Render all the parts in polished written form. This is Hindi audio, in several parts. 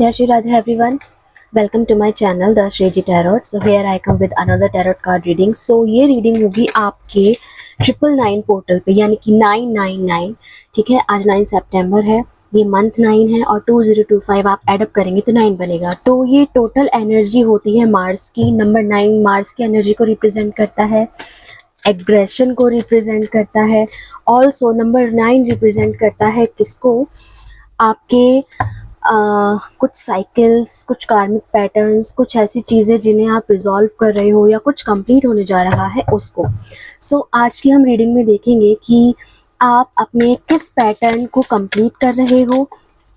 Jai Shri Radhe everyone. Welcome to my channel The Shreji Tarot. So here I come with another tarot card reading. So ये रीडिंग होगी आपके 999 पोर्टल पे, यानी कि 999. ठीक है, आज 9 सितंबर है, ये मंथ 9 है और 2025 आप एडअप करेंगे तो 9 बनेगा. तो ये टोटल एनर्जी होती है मार्स की. नंबर 9 मार्स की एनर्जी को रिप्रेजेंट करता है, एग्रेशन को रिप्रेजेंट करता है. ऑल्सो नंबर 9 रिप्रेजेंट करता है किसको? आपके कुछ साइकिल्स, कुछ कार्मिक पैटर्न्स, कुछ ऐसी चीज़ें जिन्हें आप रिजॉल्व कर रहे हो या कुछ कंप्लीट होने जा रहा है उसको. सो आज की हम रीडिंग में देखेंगे कि आप अपने किस पैटर्न को कंप्लीट कर रहे हो,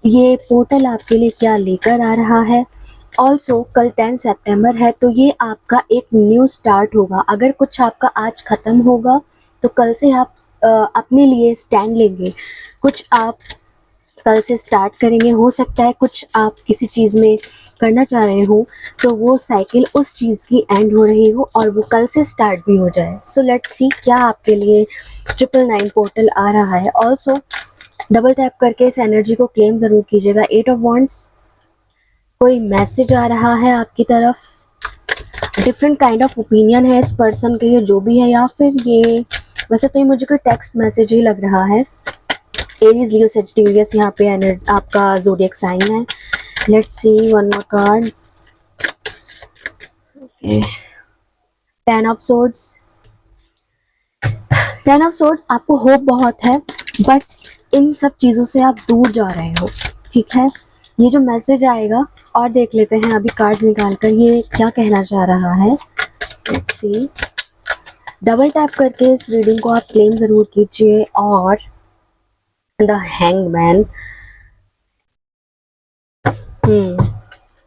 ये पोर्टल आपके लिए क्या लेकर आ रहा है. ऑल्सो कल 10 सितंबर है, तो ये आपका एक न्यू स्टार्ट होगा. अगर कुछ आपका आज ख़त्म होगा तो कल से आप अपने लिए स्टैंड लेंगे. कुछ आप कल से स्टार्ट करेंगे. हो सकता है कुछ आप किसी चीज़ में करना चाह रहे हो तो वो साइकिल उस चीज़ की एंड हो रही हो और वो कल से स्टार्ट भी हो जाए. सो लेट्स सी क्या आपके लिए 999 पोर्टल आ रहा है. ऑल्सो डबल टैप करके इस एनर्जी को क्लेम ज़रूर कीजिएगा. 8 ऑफ वॉन्ड्स, कोई मैसेज आ रहा है आपकी तरफ, डिफरेंट काइंड ऑफ ओपिनियन है इस पर्सन के, ये जो भी है, या फिर ये वैसे तो ये मुझे कोई टेक्स्ट मैसेज ही लग रहा है. एरीज, लियो, सेजिटेरियस यहाँ पे आपका ज़ोडिएक साइन है. Let's see one more card. Okay, 10 of swords. 10 of swords, आपको होप बहुत है बट इन सब चीज़ों से आप दूर जा रहे हो. ठीक है, ये जो मैसेज आएगा, और देख लेते हैं अभी कार्ड्स निकाल कर ये क्या कहना चाह रहा है. Let's see. डबल टैप करके इस रीडिंग को आप क्लेम ज़रूर कीजिए. और द हैंगमैन,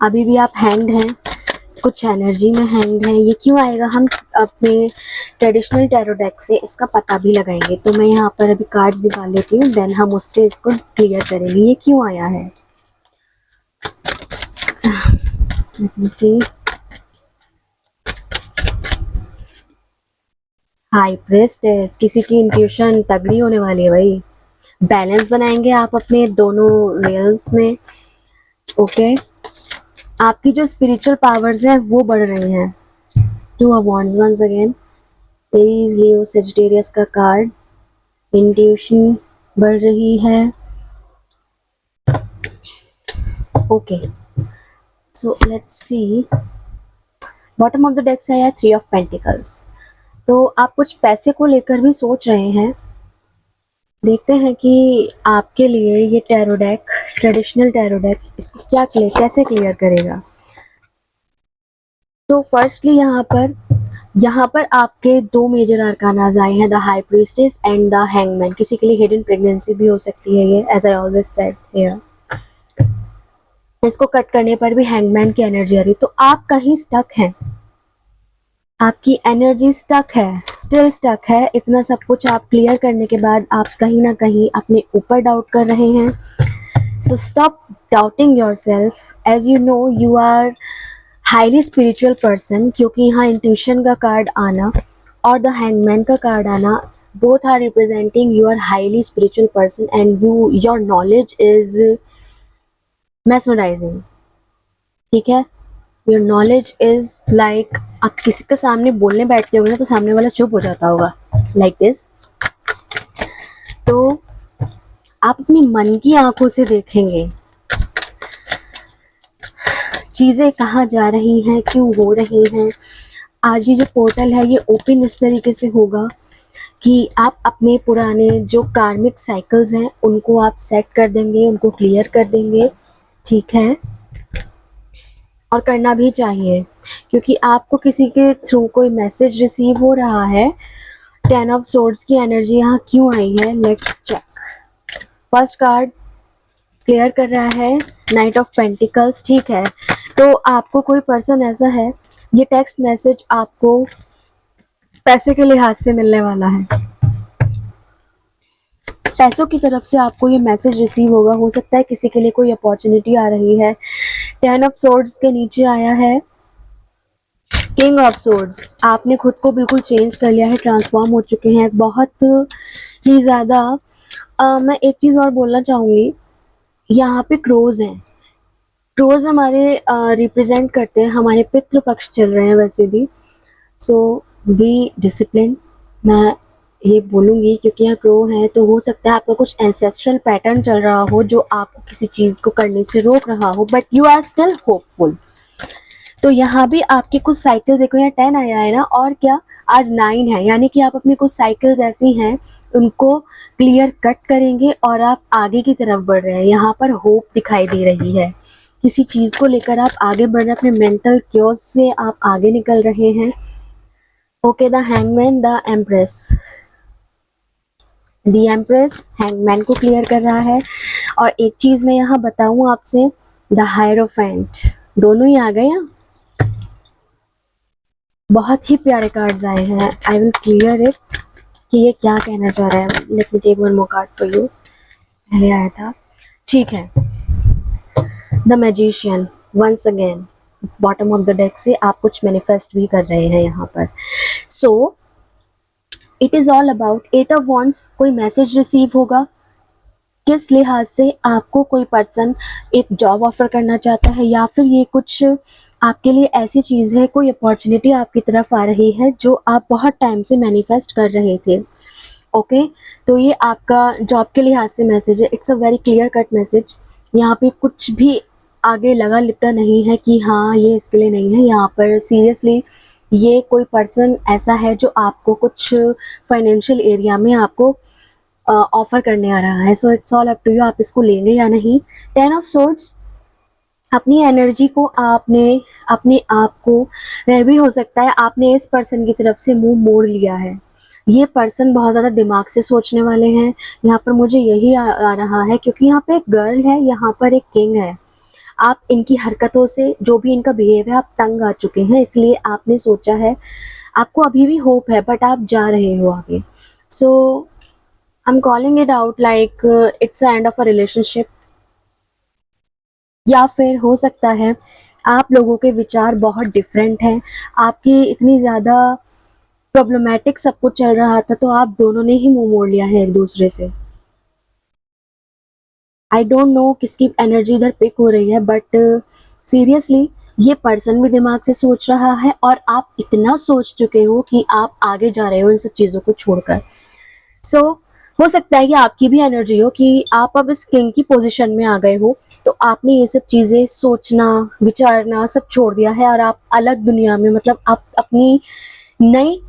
अभी भी आप हैंग्ड हैं, कुछ एनर्जी में हैंग्ड हैं. ये क्यों आएगा, हम अपने ट्रेडिशनल टैरो डेक से इसका पता भी लगाएंगे. तो मैं यहाँ पर अभी कार्ड्स निकाल लेती हूँ, देन हम उससे इसको क्लियर करेंगे ये क्यों आया है. लेट मी सी. हाई प्रिस्टेस, किसी की इंट्यूशन तगड़ी होने वाली है भाई. बैलेंस बनाएंगे आप अपने दोनों रियल्स में. ओके, आपकी जो स्पिरिचुअल पावर्स हैं वो बढ़ रही हैं. 2 of wands once again. Aries, Leo, Sagittarius का कार्ड. इंट्यूशन बढ़ रही है. Okay, so let's see. Bottom of the deck से आया 3 ऑफ पेंटिकल्स. तो आप कुछ पैसे को लेकर भी सोच रहे हैं. देखते हैं कि आपके लिए ये tarot deck, traditional tarot deck, इसको कैसे क्लियर करेगा. तो फर्स्टली यहाँ पर आपके 2 मेजर आर्कानाज आए हैं, the high priestess and the hangman. किसी के लिए हिडन प्रेगनेंसी भी हो सकती है ये, as I always said here. इसको कट करने पर भी हैंगमैन की एनर्जी आ रही. तो आप कहीं स्टक हैं, आपकी एनर्जी स्टक है, स्टिल स्टक है. इतना सब कुछ आप क्लियर करने के बाद आप कहीं ना कहीं अपने ऊपर डाउट कर रहे हैं. So stop doubting yourself. As you know you are highly spiritual person, क्योंकि यहाँ इंट्यूशन का कार्ड आना और द हैंगमैन का कार्ड आना, both are representing you are highly spiritual person and your knowledge is mesmerizing. ठीक है, योर नॉलेज इज लाइक, आप किसी के सामने बोलने बैठते होंगे ना तो सामने वाला चुप हो जाता होगा, लाइक दिस. तो आप अपनी मन की आंखों से देखेंगे चीज़ें कहाँ जा रही हैं, क्यों हो रही हैं. आज ये जो पोर्टल है ये ओपन इस तरीके से होगा कि आप अपने पुराने जो कार्मिक साइकिल्स हैं उनको आप सेट कर देंगे, उनको क्लियर कर देंगे. ठीक है, और करना भी चाहिए क्योंकि आपको किसी के थ्रू कोई मैसेज रिसीव हो रहा है. 10 ऑफ सोर्ड्स की एनर्जी यहाँ क्यों आई है, let's check. First card clear कर रहा है नाइट ऑफ पेंटिकल्स. ठीक है, तो आपको कोई पर्सन ऐसा है, ये टेक्स्ट मैसेज आपको पैसे के लिहाज से मिलने वाला है. पैसों की तरफ से आपको ये मैसेज रिसीव होगा. हो सकता है किसी के लिए कोई अपॉर्चुनिटी आ रही है. 10 ऑफ सोर्ड्स के नीचे आया है किंग ऑफ सोर्ड्स. आपने खुद को बिल्कुल चेंज कर लिया है, ट्रांसफॉर्म हो चुके हैं बहुत ही ज़्यादा. मैं एक चीज़ और बोलना चाहूँगी, यहाँ पे क्रोज हैं. क्रोज हमारे रिप्रेजेंट करते हैं, हमारे पितृ पक्ष चल रहे हैं वैसे भी। सो बी डिसिप्लिन, मैं ये बोलूँगी, क्योंकि यहाँ क्रो है तो हो सकता है आपका कुछ एंसेस्ट्रल पैटर्न चल रहा हो जो आपको किसी चीज़ को करने से रोक रहा हो, but you are still hopeful. तो यहाँ भी आपकी कुछ साइकिल, देखो यहाँ 10 आया है ना, और क्या आज 9 है, यानी कि आप अपनी कुछ साइकिल्स ऐसी हैं उनको क्लियर कट करेंगे और आप आगे की तरफ बढ़ रहे हैं। यहाँ पर होप दिखाई दे रही है, किसी चीज़ को लेकर आप आगे बढ़ रहे हैं, अपने मेंटल क्योज से आप आगे निकल रहे हैं। Okay, the hangman, the empress, the empress hangman को क्लियर कर रहा है। और एक चीज़ मैं यहाँ बताऊँ आपसे, द हायरोफेंट, दोनों ही आ गए हैं। बहुत ही प्यारे कार्ड्स आए हैं। आई विल क्लियर इट कि ये क्या कहना चाह रहा है। Let me take one more card for you. पहले आया था, ठीक है। The magician, once again bottom of the deck से आप कुछ मैनिफेस्ट भी कर रहे हैं यहाँ पर। So it is all about 8 of wands. कोई मैसेज रिसीव होगा, किस लिहाज से आपको कोई पर्सन एक जॉब ऑफर करना चाहता है, या फिर ये कुछ आपके लिए ऐसी चीज़ है, कोई अपॉर्चुनिटी आपकी तरफ आ रही है जो आप बहुत टाइम से मैनिफेस्ट कर रहे थे। ओके, तो ये आपका जॉब के लिहाज से मैसेज है। It's a very clear cut message. यहाँ पे कुछ भी आगे लगा लिपटा नहीं है कि हाँ ये इसके लिए नहीं है। यहाँ पर सीरियसली ये कोई पर्सन ऐसा है जो आपको कुछ फाइनेंशियल एरिया में आपको ऑफर करने आ रहा है। So it's all up to you, आप इसको लेंगे या नहीं। 10 ऑफ सोर्ड्स, अपनी एनर्जी को आपने अपने आप को, वह भी हो सकता है आपने इस पर्सन की तरफ से मुंह मोड़ लिया है। ये पर्सन बहुत ज़्यादा दिमाग से सोचने वाले हैं। यहाँ पर मुझे यही आ रहा है, क्योंकि यहाँ पे एक गर्ल है, यहाँ पर एक किंग है। आप इनकी हरकतों से, जो भी इनका बिहेव है, आप तंग आ चुके हैं, इसलिए आपने सोचा है, आपको अभी भी होप है बट आप जा रहे हो आगे। सो I'm calling it out like it's the end of a relationship। या फिर हो सकता है आप लोगों के विचार बहुत डिफरेंट हैं, आपकी इतनी ज़्यादा प्रॉब्लमेटिक सब कुछ चल रहा था तो आप दोनों ने ही मुंह मोड़ लिया है एक दूसरे से। आई डोंट नो किसकी एनर्जी इधर पिक हो रही है, बट सीरियसली ये पर्सन भी दिमाग से सोच रहा है और आप इतना सोच चुके हो कि आप आगे जा रहे हो इन सब चीज़ों को छोड़कर। सो हो सकता है कि आपकी भी एनर्जी हो कि आप अब इस किंग की पोजीशन में आ गए हो, तो आपने ये सब चीज़ें सोचना विचारना सब छोड़ दिया है और आप अलग दुनिया में, मतलब आप अपनी नई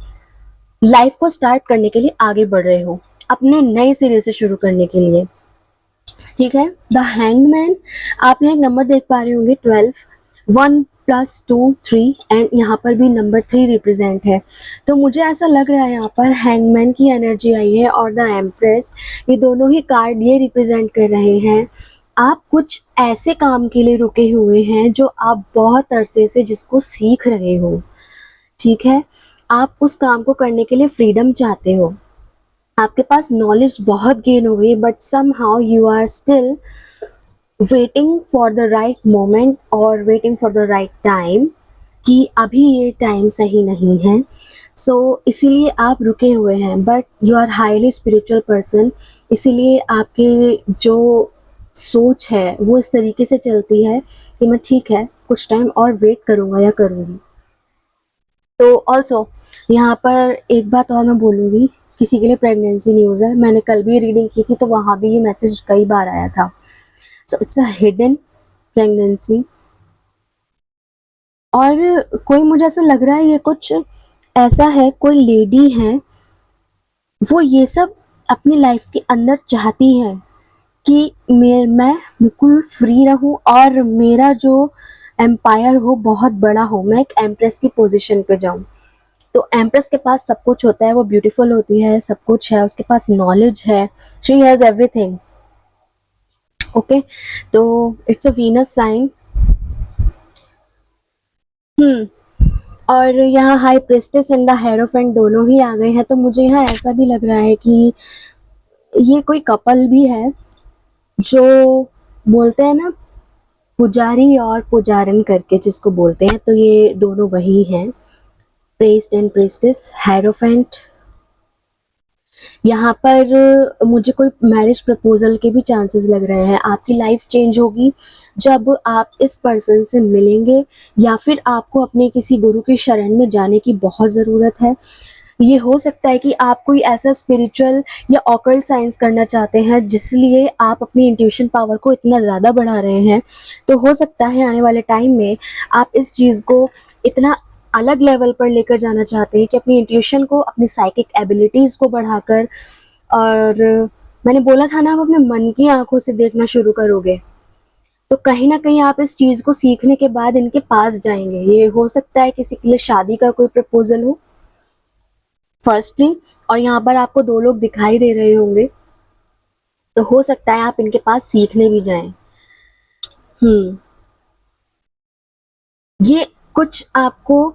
लाइफ को स्टार्ट करने के लिए आगे बढ़ रहे हो, अपने नए सिरे से शुरू करने के लिए। ठीक है, द हैंगमैन, आप यहाँ एक नंबर देख पा रहे होंगे 12, 1 + 2 3, एंड यहाँ पर भी नंबर 3 रिप्रेजेंट है। तो मुझे ऐसा लग रहा है यहाँ पर हैंगमैन की एनर्जी आई है और द एम्प्रेस, ये दोनों ही कार्ड ये रिप्रेजेंट कर रहे हैं आप कुछ ऐसे काम के लिए रुके हुए हैं जो आप बहुत अरसे से जिसको सीख रहे हो। ठीक है, आप उस काम को करने के लिए फ्रीडम चाहते हो, आपके पास नॉलेज बहुत गेन हो गई, but somehow you are still waiting for the right moment और waiting for the right time कि अभी ये टाइम सही नहीं है। सो इसीलिए आप रुके हुए हैं, but you are highly spiritual person, इसीलिए आपकी जो सोच है वो इस तरीके से चलती है कि मैं ठीक है कुछ टाइम और वेट करूँगा या करूँगी। तो ऑल्सो यहाँ पर एक बात और मैं बोलूँगी, किसी के लिए प्रेगनेंसी न्यूज़ है, मैंने कल भी रीडिंग की थी तो वहाँ भी ये मैसेज कई बार आया था। So it's a hidden pregnancy, और कोई, मुझे ऐसा लग रहा है ये कुछ ऐसा है, कोई लेडी है वो ये सब अपनी लाइफ के अंदर चाहती है कि मैं बिल्कुल फ्री रहूं और मेरा जो एम्पायर हो बहुत बड़ा हो, मैं एक एम्प्रेस की पोजीशन पे जाऊं। तो एम्प्रेस के पास सब कुछ होता है, वो ब्यूटीफुल होती है, सब कुछ है, उसके पास नॉलेज है, शी हैज़ एवरीथिंग। ओके, तो इट्स अ वीनस साइन। और यहाँ high priestess and the hierophant दोनों ही आ गए हैं, तो मुझे यहाँ ऐसा भी लग रहा है कि ये कोई कपल भी है जो बोलते हैं ना पुजारी और पुजारन करके जिसको बोलते हैं, तो ये दोनों वही हैं, प्रेस्ट एंड प्रिस्टेस, हेरोफेंट। यहाँ पर मुझे कोई मैरिज प्रपोजल के भी चांसेस लग रहे हैं। आपकी लाइफ चेंज होगी जब आप इस पर्सन से मिलेंगे, या फिर आपको अपने किसी गुरु की शरण में जाने की बहुत ज़रूरत है। ये हो सकता है कि आप कोई ऐसा स्पिरिचुअल या ऑकल्ट साइंस करना चाहते हैं जिसलिए आप अपनी इंट्यूशन पावर को इतना ज़्यादा बढ़ा रहे हैं। तो हो सकता है आने वाले टाइम में आप इस चीज़ को इतना अलग लेवल पर लेकर जाना चाहते हैं कि अपनी इंट्यूशन को, अपनी साइकिक एबिलिटीज़ को बढ़ाकर, और मैंने बोला था ना, आप अपने मन की आंखों से देखना शुरू करोगे, तो कहीं ना कहीं आप इस चीज़ को सीखने के बाद इनके पास जाएंगे। ये हो सकता है किसी के लिए शादी का कोई प्रपोजल हो फर्स्टली, और यहाँ पर आपको 2 लोग दिखाई दे रहे होंगे, तो हो सकता है आप इनके पास सीखने भी जाएं। ये कुछ आपको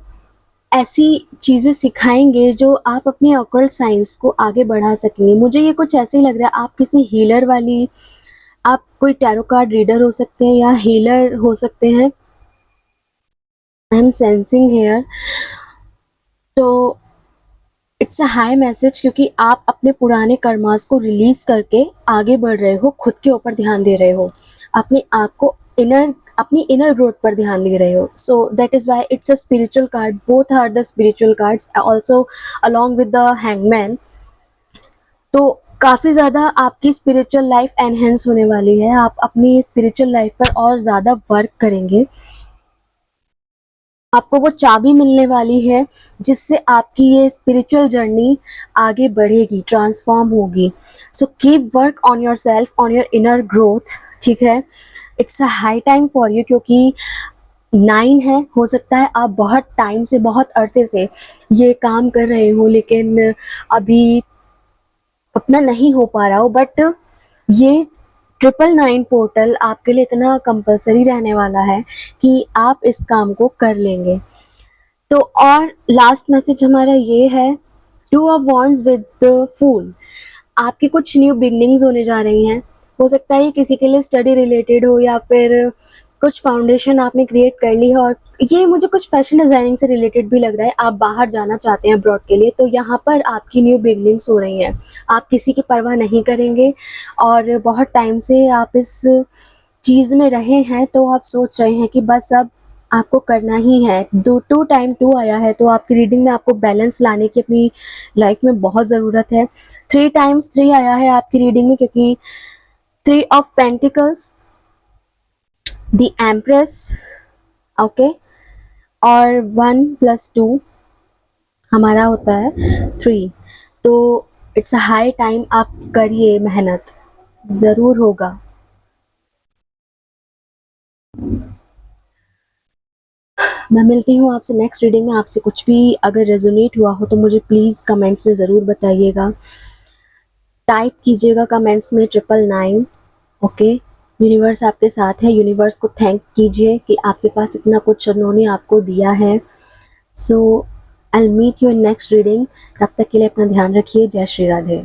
ऐसी चीज़ें सिखाएंगे जो आप अपने ऑकल्ट साइंस को आगे बढ़ा सकेंगे। मुझे ये कुछ ऐसे ही लग रहा है, आप किसी हीलर वाली, आप कोई टैरो कार्ड रीडर हो सकते हैं या हीलर हो सकते हैं। आई एम सेंसिंग हेयर, तो इट्स अ हाई मैसेज, क्योंकि आप अपने पुराने कर्मास को रिलीज करके आगे बढ़ रहे हो, खुद के ऊपर ध्यान दे रहे हो, अपने आप को अपनी इनर ग्रोथ पर ध्यान दे रहे हो। So that is why it's a spiritual card, both are the spiritual cards also along with the hangman. तो काफ़ी ज़्यादा आपकी स्पिरिचुअल लाइफ एनहेंस होने वाली है, आप अपनी स्पिरिचुअल लाइफ पर और ज़्यादा वर्क करेंगे। आपको वो चाबी मिलने वाली है जिससे आपकी ये स्पिरिचुअल जर्नी आगे बढ़ेगी, ट्रांसफॉर्म होगी। So keep work on your self, on your inner growth, ठीक है। It's a high time for you, क्योंकि 9 है, हो सकता है आप बहुत टाइम से, बहुत अरसे से ये काम कर रहे हो, लेकिन अभी उतना नहीं हो पा रहा हो, बट ये 999 पोर्टल आपके लिए इतना कंपलसरी रहने वाला है कि आप इस काम को कर लेंगे। तो और लास्ट मैसेज हमारा ये है, 2 of wands with the fool. आपकी कुछ न्यू बिगनिंग्स होने जा रही हैं। हो सकता है ये किसी के लिए स्टडी रिलेटेड हो, या फिर कुछ फाउंडेशन आपने क्रिएट कर ली है, और ये मुझे कुछ फैशन डिज़ाइनिंग से रिलेटेड भी लग रहा है। आप बाहर जाना चाहते हैं अब्रॉड के लिए, तो यहाँ पर आपकी न्यू बिगनिंग्स हो रही हैं। आप किसी की परवाह नहीं करेंगे, और बहुत टाइम से आप इस चीज़ में रहे हैं, तो आप सोच रहे हैं कि बस अब आपको करना ही है। 2 टाइम 2 आया है, तो आपकी रीडिंग में आपको बैलेंस लाने की अपनी लाइफ में बहुत ज़रूरत है। 3 टाइम्स 3 आया है आपकी रीडिंग में, क्योंकि 3 of pentacles, the empress, okay, और 1 + 2 हमारा होता है 3। तो इट्स अ हाई टाइम, आप करिए मेहनत, ज़रूर होगा। मैं मिलती हूँ आपसे नेक्स्ट रीडिंग में। आपसे कुछ भी अगर रेजोनेट हुआ हो तो मुझे प्लीज़ कमेंट्स में ज़रूर बताइएगा, टाइप कीजिएगा कमेंट्स में 999, ओके। यूनिवर्स आपके साथ है, यूनिवर्स को थैंक कीजिए कि आपके पास इतना कुछ उन्होंने आपको दिया है। So I will meet you in next reading. तब तक के लिए अपना ध्यान रखिए। जय श्री राधे।